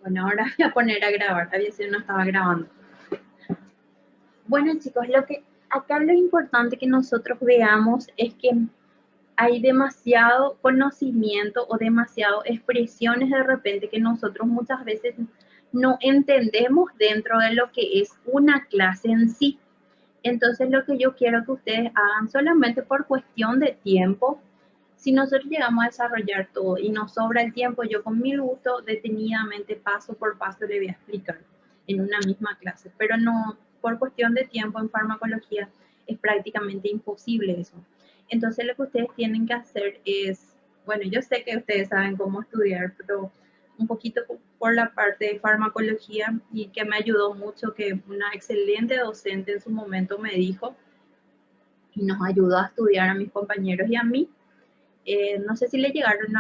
Bueno, ahora voy a poner a grabar, a ver si no estaba grabando. Bueno, chicos, acá lo importante que nosotros veamos es que hay demasiado conocimiento o demasiado expresiones de repente que nosotros muchas veces no entendemos dentro de lo que es una clase en sí. Entonces, lo que yo quiero que ustedes hagan solamente por cuestión de tiempo, si nosotros llegamos a desarrollar todo y nos sobra el tiempo, yo con mil gusto, detenidamente, paso por paso, le voy a explicar en una misma clase. Pero no, por cuestión de tiempo en farmacología, es prácticamente imposible eso. Entonces, lo que ustedes tienen que hacer es, bueno, yo sé que ustedes saben cómo estudiar, pero un poquito por la parte de farmacología y que me ayudó mucho, que una excelente docente en su momento me dijo y nos ayudó a estudiar a mis compañeros y a mí. No sé si le llegaron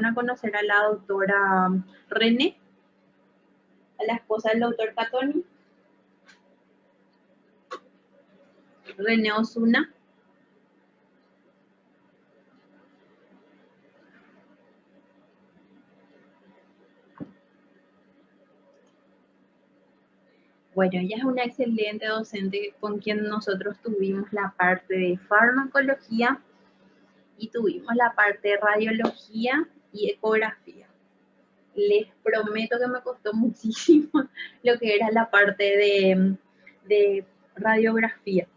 a conocer a la doctora René, a la esposa del doctor Catoni, René Osuna. Bueno, ella es una excelente docente con quien nosotros tuvimos la parte de farmacología y tuvimos la parte de radiología y ecografía. Les prometo que me costó muchísimo lo que era la parte de radiografía.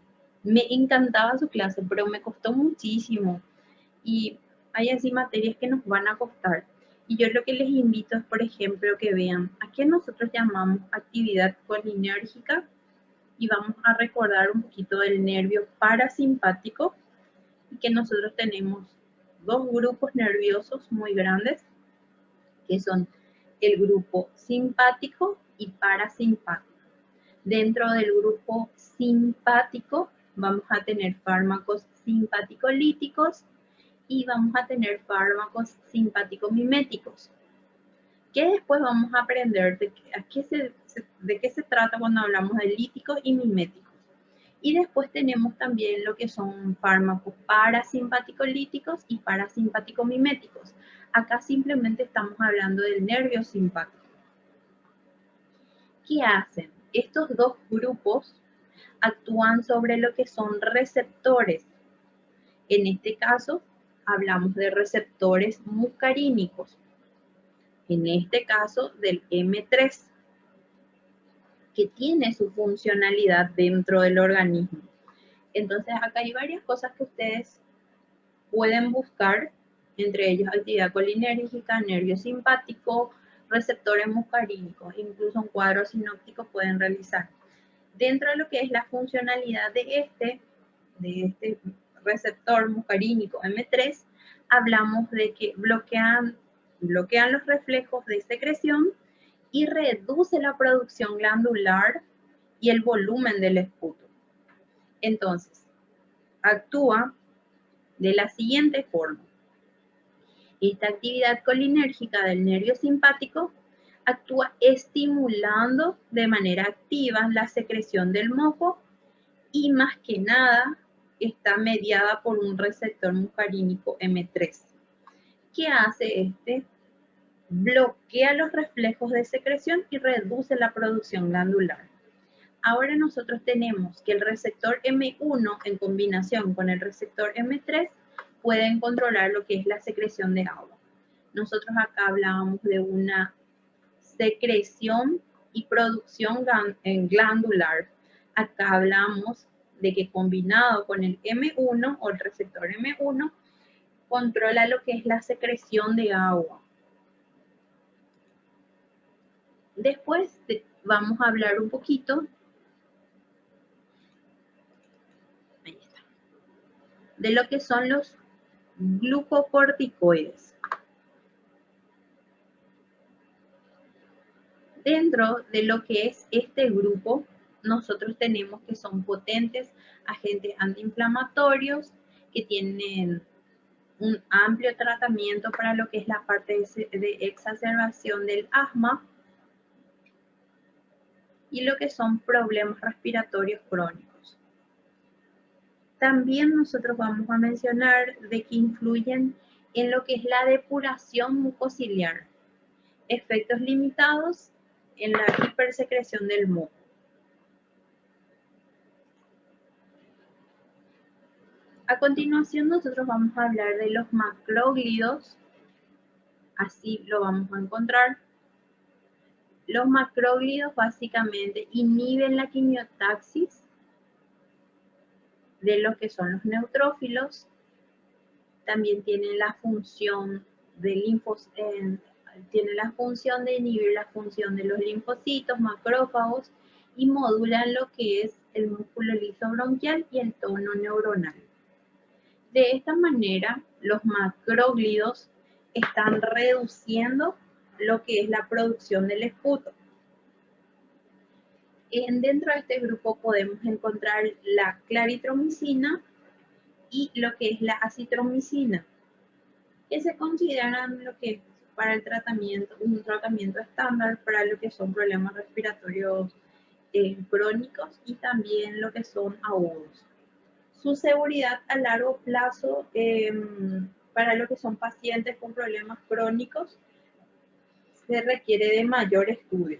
Me encantaba su clase, pero me costó muchísimo. Y hay así materias que nos van a costar. Y yo lo que les invito es, por ejemplo, que vean a qué nosotros llamamos actividad colinérgica y vamos a recordar un poquito del nervio parasimpático y que nosotros tenemos dos grupos nerviosos muy grandes que son el grupo simpático y parasimpático. Dentro del grupo simpático vamos a tener fármacos simpaticolíticos y vamos a tener fármacos simpático-miméticos, que después vamos a aprender de qué se trata cuando hablamos de líticos y miméticos. Y después tenemos también lo que son fármacos parasimpaticolíticos y parasimpático-miméticos. Acá simplemente estamos hablando del nervio simpático. ¿Qué hacen? Estos dos grupos actúan sobre lo que son receptores. En este caso, hablamos de receptores muscarínicos. En este caso, del M3, que tiene su funcionalidad dentro del organismo. Entonces, acá hay varias cosas que ustedes pueden buscar, entre ellos actividad colinérgica, nervio simpático, receptores muscarínicos, incluso un cuadro sinóptico pueden realizar. Dentro de lo que es la funcionalidad de este receptor muscarínico M3, hablamos de que bloquean los reflejos de secreción y reduce la producción glandular y el volumen del esputo. Entonces, actúa de la siguiente forma. Esta actividad colinérgica del nervio simpático actúa estimulando de manera activa la secreción del moco y más que nada está mediada por un receptor muscarínico M3. ¿Qué hace este? Bloquea los reflejos de secreción y reduce la producción glandular. Ahora nosotros tenemos que el receptor M1 en combinación con el receptor M3 pueden controlar lo que es la secreción de agua. Nosotros acá hablábamos de una secreción y producción glandular. Acá hablamos de que combinado con el M1 o el receptor M1 controla lo que es la secreción de agua. Después vamos a hablar un poquito de lo que son los glucocorticoides. Dentro de lo que es este grupo, nosotros tenemos que son potentes agentes antiinflamatorios que tienen un amplio tratamiento para lo que es la parte de exacerbación del asma y lo que son problemas respiratorios crónicos. También nosotros vamos a mencionar de que influyen en lo que es la depuración mucociliar. efectos limitados en la hipersecreción del moco. A continuación nosotros vamos a hablar de los macróglidos, así lo vamos a encontrar. Los macróglidos básicamente inhiben la quimiotaxis de lo que son los neutrófilos. También tienen la función de inhibir la función de los linfocitos, macrófagos, y modulan lo que es el músculo liso bronquial y el tono neuronal. De esta manera, los macróglidos están reduciendo lo que es la producción del esputo. Dentro de este grupo podemos encontrar la claritromicina y lo que es la acitromicina, que se consideran lo que es para el tratamiento, un tratamiento estándar para lo que son problemas respiratorios crónicos y también lo que son agudos. Su seguridad a largo plazo para lo que son pacientes con problemas crónicos se requiere de mayor estudio.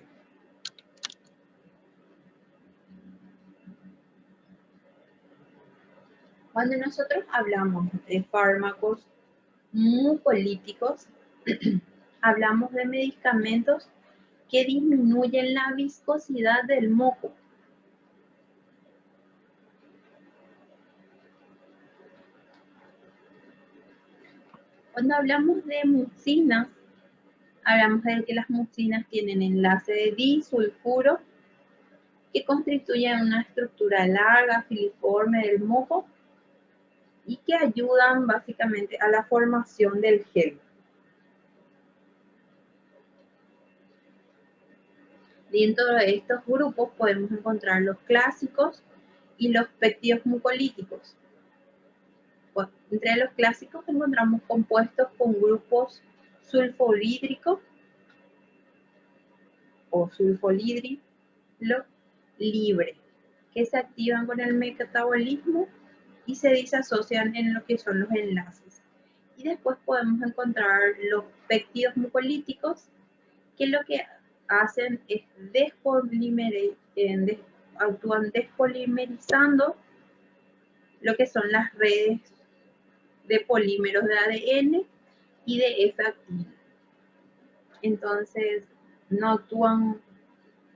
Cuando nosotros hablamos de fármacos mucolíticos, hablamos de medicamentos que disminuyen la viscosidad del moco. Cuando hablamos de mucinas, hablamos de que las mucinas tienen enlace de disulfuro que constituyen una estructura larga, filiforme del moco y que ayudan básicamente a la formación del gel. Dentro de estos grupos podemos encontrar los clásicos y los péptidos mucolíticos. Bueno, entre los clásicos encontramos compuestos con grupos sulfolídrico o sulfolídrilo libre, que se activan con el metabolismo y se disasocian en lo que son los enlaces. Y después podemos encontrar los péptidos mucolíticos, que lo que hacen es actúan despolimerizando lo que son las redes de polímeros de ADN y de F actina. Entonces, no actúan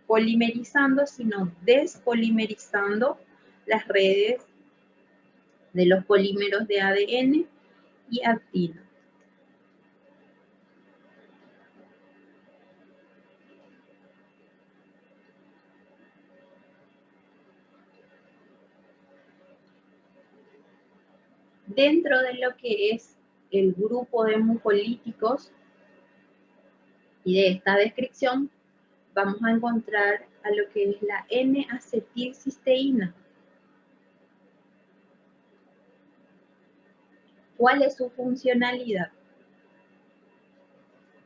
polimerizando, sino despolimerizando las redes de los polímeros de ADN y actina. Dentro de lo que es el grupo de mucolíticos y de esta descripción, vamos a encontrar a lo que es la N-acetilcisteína. ¿Cuál es su funcionalidad?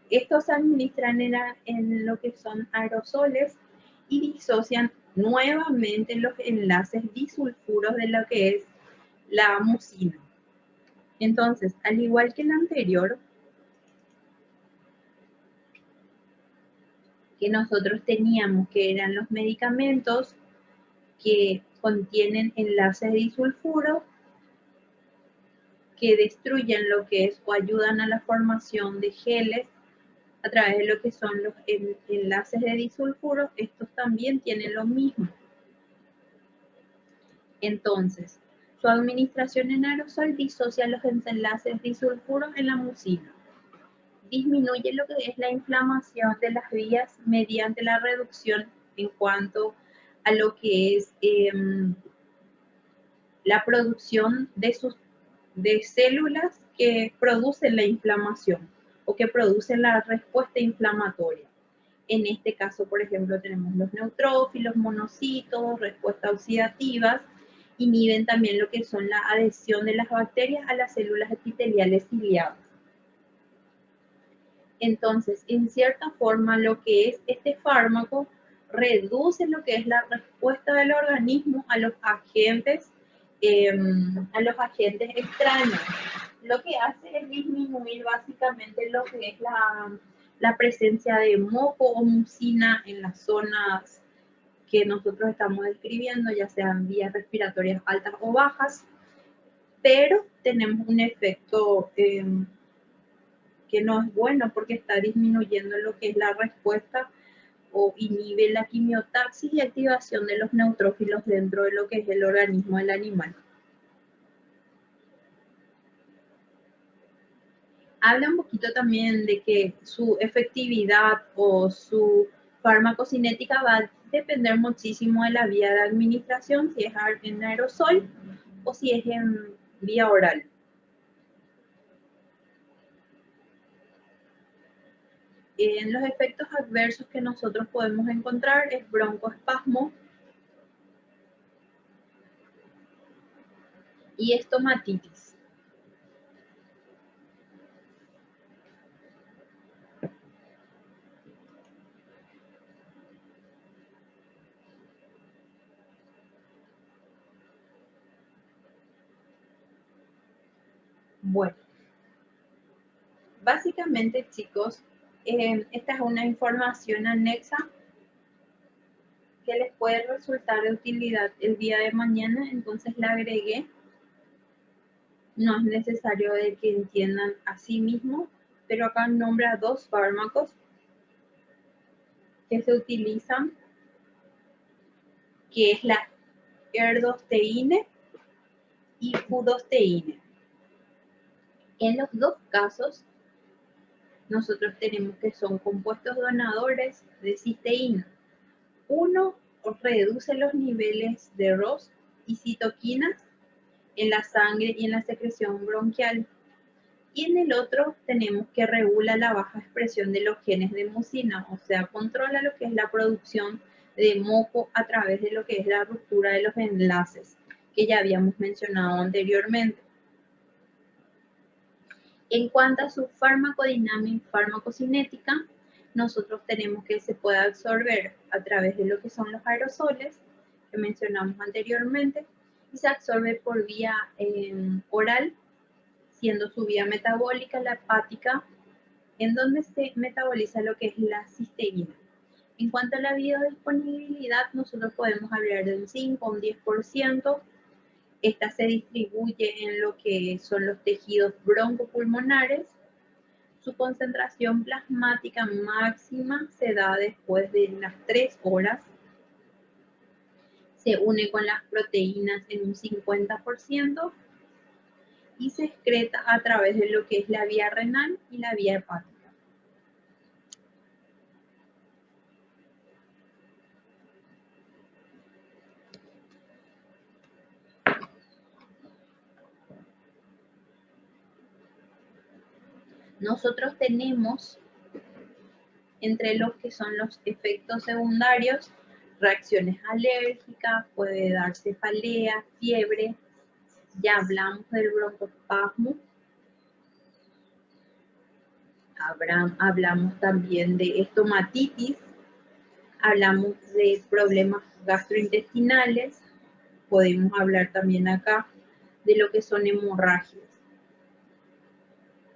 Estos se administran en lo que son aerosoles y disocian nuevamente los enlaces disulfuros de lo que es la mucina. Entonces, al igual que el anterior, que nosotros teníamos que eran los medicamentos que contienen enlaces disulfuro, que destruyen lo que es o ayudan a la formación de geles a través de lo que son los enlaces de disulfuro, estos también tienen lo mismo. Entonces, su administración en aerosol disocia los enlaces disulfuros en la mucina. Disminuye lo que es la inflamación de las vías mediante la reducción en cuanto a lo que es la producción de células que producen la inflamación o que producen la respuesta inflamatoria. En este caso, por ejemplo, tenemos los neutrófilos, monocitos, respuestas oxidativas, inhiben también lo que son la adhesión de las bacterias a las células epiteliales ciliadas. Entonces, en cierta forma, lo que es este fármaco reduce lo que es la respuesta del organismo a los agentes extraños. Lo que hace es disminuir básicamente lo que es la presencia de moco o mucina en las zonas que nosotros estamos describiendo, ya sean vías respiratorias altas o bajas, pero tenemos un efecto que no es bueno porque está disminuyendo lo que es la respuesta o inhibe la quimiotaxis y activación de los neutrófilos dentro de lo que es el organismo del animal. Habla un poquito también de que su efectividad o su farmacocinética va a depender muchísimo de la vía de administración, si es en aerosol o si es en vía oral. En los efectos adversos que nosotros podemos encontrar es broncoespasmo y estomatitis. Bueno, básicamente, chicos, esta es una información anexa que les puede resultar de utilidad el día de mañana, entonces la agregué. No es necesario de que entiendan a sí mismo, pero acá nombra dos fármacos que se utilizan, que es la erdosteína y fudosteína. En los dos casos, nosotros tenemos que son compuestos donadores de cisteína. Uno reduce los niveles de ROS y citoquinas en la sangre y en la secreción bronquial. Y en el otro tenemos que regula la baja expresión de los genes de mucina, o sea, controla lo que es la producción de moco a través de lo que es la ruptura de los enlaces, que ya habíamos mencionado anteriormente. En cuanto a su farmacodinámica, farmacocinética, nosotros tenemos que se puede absorber a través de lo que son los aerosoles, que mencionamos anteriormente, y se absorbe por vía oral, siendo su vía metabólica la hepática, en donde se metaboliza lo que es la cisteína. En cuanto a la biodisponibilidad, nosotros podemos hablar de un 5 o un 10%. Esta se distribuye en lo que son los tejidos broncopulmonares. Su concentración plasmática máxima se da después de las 3 horas. Se une con las proteínas en un 50% y se excreta a través de lo que es la vía renal y la vía hepática. Nosotros tenemos entre los que son los efectos secundarios, reacciones alérgicas, puede dar cefalea, fiebre, ya hablamos del broncoespasmo, hablamos también de estomatitis, hablamos de problemas gastrointestinales, podemos hablar también acá de lo que son hemorragias.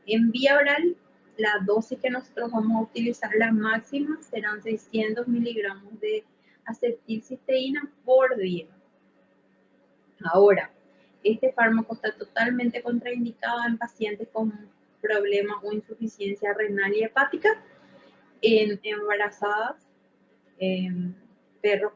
En vía oral, la dosis que nosotros vamos a utilizar, la máxima, serán 600 miligramos de acetilcisteína por día. Ahora, este fármaco está totalmente contraindicado en pacientes con problemas o insuficiencia renal y hepática, en embarazadas, en perros